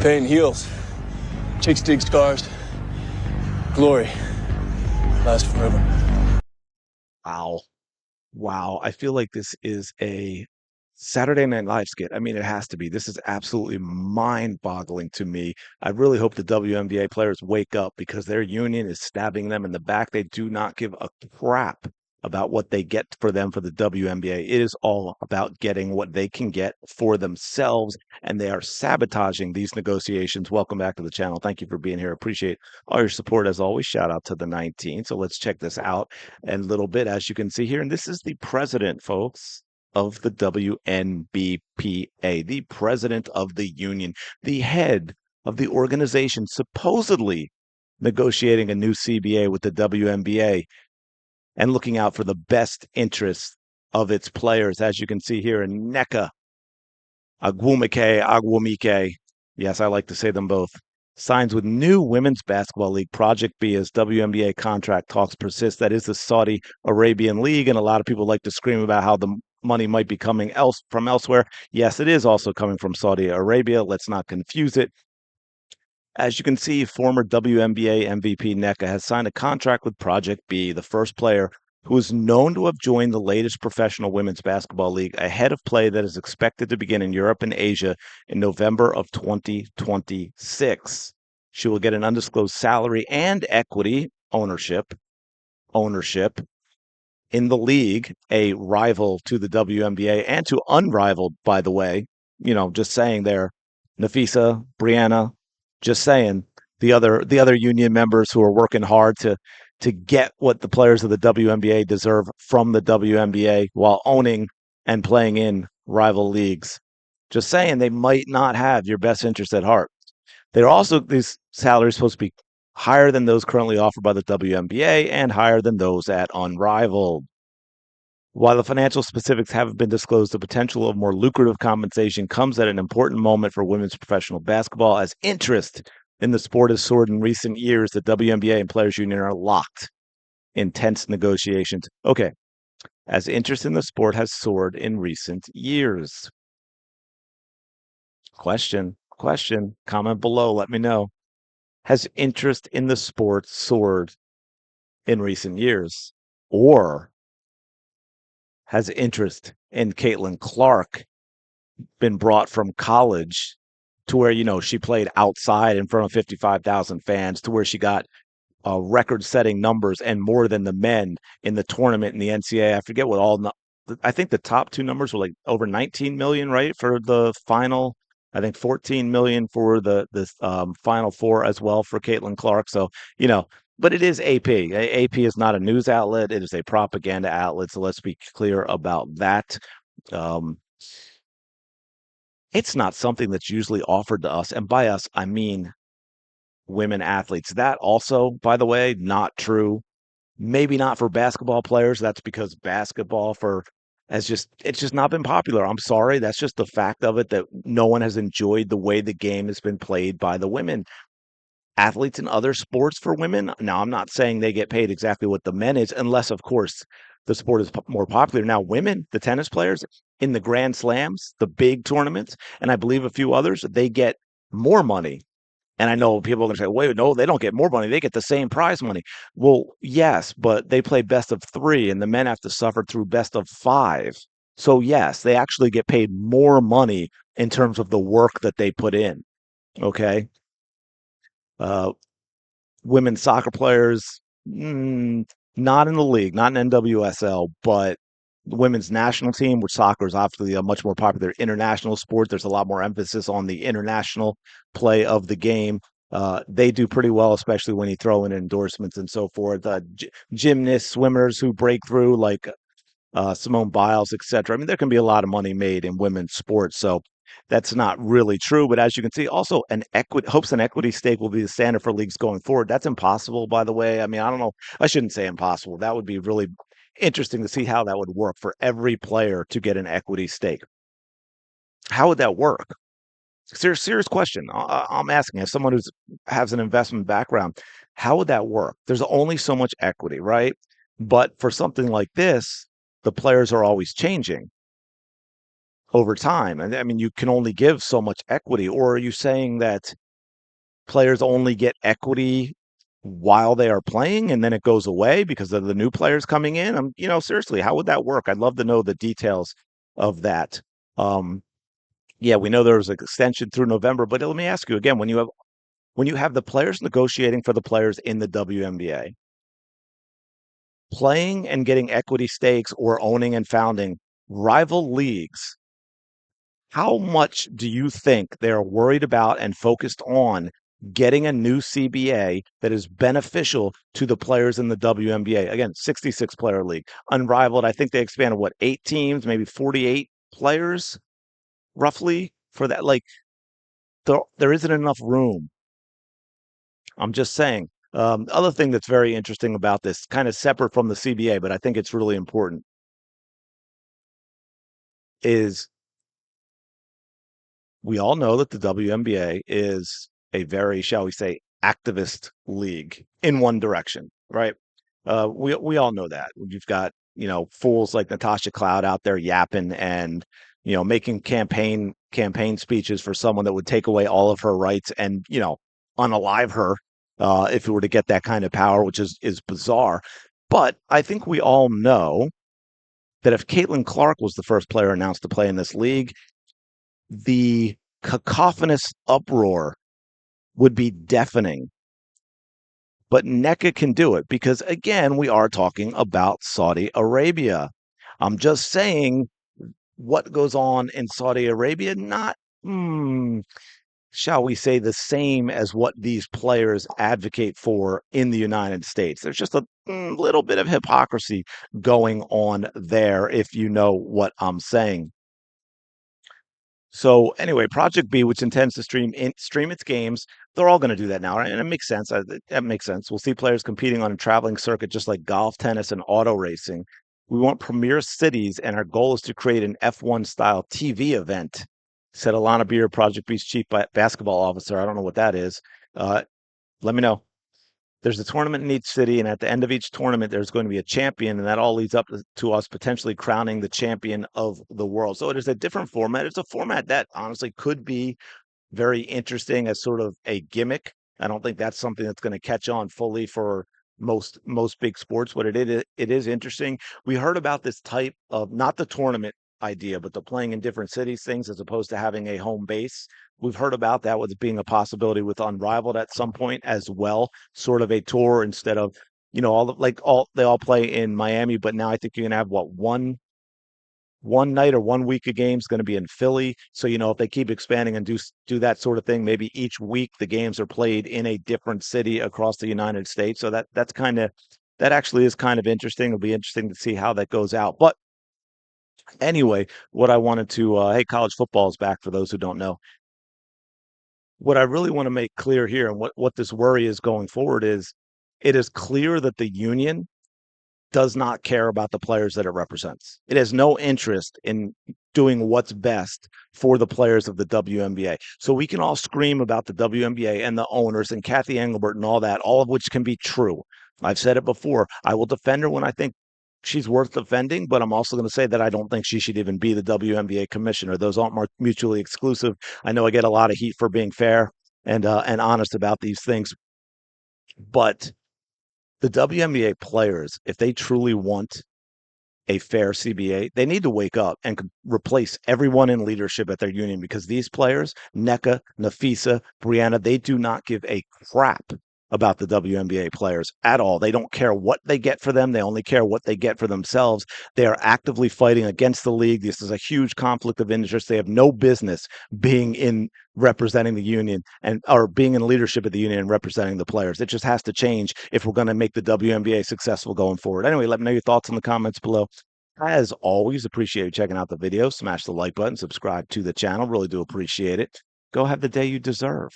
Pain heals. Chicks dig scars. Glory lasts forever. Wow. Wow. I feel like this is a Saturday Night Live skit. I mean, it has to be. This is absolutely mind-boggling to me. I really hope the WNBA players wake up because their union is stabbing them in the back. They do not give a crap about what they get for them for the WNBA. It is all about getting what they can get for themselves, and they are sabotaging these negotiations. Welcome back to the channel. Thank you for being here. Appreciate all your support as always. Shout out to the 19. So let's check this out a little bit, as you can see here. And this is the president, folks, of the WNBPA, the president of the union, the head of the organization supposedly negotiating a new CBA with the WNBA and looking out for the best interests of its players. As you can see here, in Nneka Ogwumike, yes, I like to say them both, signs with new women's basketball league, Project B, as WNBA contract talks persist. That is the Saudi Arabian league, and a lot of people like to scream about how the money might be coming from elsewhere. Yes, it is also coming from Saudi Arabia. Let's not confuse it. As you can see, former WNBA MVP Nneka has signed a contract with Project B, the first player who is known to have joined the latest professional women's basketball league ahead of play that is expected to begin in Europe and Asia in November of 2026. She will get an undisclosed salary and equity ownership in the league, a rival to the WNBA and to unrivaled, by the way. Just saying there, Nafisa, Brianna, just saying the other union members who are working hard to get what the players of the WNBA deserve from the WNBA while owning and playing in rival leagues. Just saying they might not have your best interest at heart. They're also, these salaries supposed to be higher than those currently offered by the WNBA and higher than those at Unrivaled. While the financial specifics haven't been disclosed, the potential of more lucrative compensation comes at an important moment for women's professional basketball, as interest in the sport has soared in recent years. The WNBA and Players Union are locked in tense negotiations. Okay, as interest in the sport has soared in recent years. Question, comment below, let me know. Has interest in the sport soared in recent years? Or has interest in Caitlin Clark been brought from college to where, she played outside in front of 55,000 fans, to where she got record-setting numbers and more than the men in the tournament in the NCAA? I forget what I think the top two numbers were like over 19 million, right, for the final. I think 14 million for the final four as well for Caitlin Clark. So, but it is AP. AP is not a news outlet. It is a propaganda outlet. So let's be clear about that. Um, it's not something that's usually offered to us. And by us, I mean women athletes. That also, by the way, not true. Maybe not for basketball players. That's because basketball it's just not been popular. I'm sorry. That's just the fact of it, that no one has enjoyed the way the game has been played by the women. Athletes in other sports for women. Now, I'm not saying they get paid exactly what the men is, unless, of course, the sport is more popular. Now, women, the tennis players in the Grand Slams, the big tournaments, and I believe a few others, they get more money. And I know people are going to say, wait, no, they don't get more money. They get the same prize money. Well, yes, but they play best of three, and the men have to suffer through best of five. So, yes, they actually get paid more money in terms of the work that they put in. Okay. Uh, Women's soccer players, not in the league, not in NWSL, but the women's national team, which soccer is obviously a much more popular international sport. There's a lot more emphasis on the international play of the game. They do pretty well, especially when you throw in endorsements and so forth. Gymnasts, swimmers who break through, like Simone Biles, etc. I mean, there can be a lot of money made in women's sports. So that's not really true. But as you can see, also hopes an equity stake will be the standard for leagues going forward. That's impossible, by the way. I mean, I don't know. I shouldn't say impossible. That would be really interesting to see how that would work for every player to get an equity stake. How would that work? Serious question. I'm asking, as someone who has an investment background, how would that work? There's only so much equity, right? But for something like this, the players are always changing. over time. And I mean, you can only give so much equity. Or are you saying that players only get equity while they are playing and then it goes away because of the new players coming in? Seriously, how would that work? I'd love to know the details of that. Um, yeah, we know there was an extension through November, but let me ask you again, when you have the players negotiating for the players in the WNBA, playing and getting equity stakes or owning and founding rival leagues, how much do you think they're worried about and focused on getting a new CBA that is beneficial to the players in the WNBA? Again, 66 player league, unrivaled. I think they expanded what, 8 teams, maybe 48 players roughly for that. Like there isn't enough room. I'm just saying. Other thing that's very interesting about this, kind of separate from the CBA, but I think it's really important, is we all know that the WNBA is a very, shall we say, activist league in one direction, right? We all know that. You've got, fools like Natasha Cloud out there yapping and, making campaign speeches for someone that would take away all of her rights and, unalive her if it were to get that kind of power, which is bizarre. But I think we all know that if Caitlin Clark was the first player announced to play in this league, the cacophonous uproar would be deafening. But Nneka can do it because, again, we are talking about Saudi Arabia. I'm just saying what goes on in Saudi Arabia, not, shall we say, the same as what these players advocate for in the United States. There's just a little bit of hypocrisy going on there, if you know what I'm saying. So anyway, Project B, which intends to stream its games, they're all going to do that now, right? And it makes sense. That makes sense. We'll see players competing on a traveling circuit, just like golf, tennis, and auto racing. We want premier cities, and our goal is to create an F1 style TV event," said Alana Beer, Project B's chief basketball officer. I don't know what that is. Uh, Let me know. There's a tournament in each city, and at the end of each tournament, there's going to be a champion, and that all leads up to us potentially crowning the champion of the world. So it is a different format. It's a format that honestly could be very interesting as sort of a gimmick. I don't think that's something that's going to catch on fully for most big sports, but it is interesting. We heard about this type of, not the tournament idea, but the playing in different cities things as opposed to having a home base. We've heard about that with being a possibility with Unrivaled at some point as well, sort of a tour instead of, all they all play in Miami, but now I think you're gonna have what, one night or one week of games going to be in Philly. So, if they keep expanding and do that sort of thing, maybe each week the games are played in a different city across the United States. So that actually is kind of interesting. It'll be interesting to see how that goes out. But anyway, what I wanted to, hey, college football is back for those who don't know. What I really want to make clear here and what this worry is going forward is it is clear that the union does not care about the players that it represents. It has no interest in doing what's best for the players of the WNBA. So we can all scream about the WNBA and the owners and Kathy Engelbert and all that, all of which can be true. I've said it before. I will defend her when I think she's worth defending, but I'm also going to say that I don't think she should even be the WNBA commissioner. Those aren't mutually exclusive. I know I get a lot of heat for being fair and honest about these things, but the WNBA players, if they truly want a fair CBA, they need to wake up and replace everyone in leadership at their union because these players, Nneka, Nafisa, Brianna, they do not give a crap about the WNBA players at all. They don't care what they get for them. They only care what they get for themselves. They are actively fighting against the league. This is a huge conflict of interest. They have no business being in representing the union or being in leadership of the union and representing the players. It just has to change if we're going to make the WNBA successful going forward. Anyway, let me know your thoughts in the comments below. As always, appreciate you checking out the video. Smash the like button, subscribe to the channel. Really do appreciate it. Go have the day you deserve.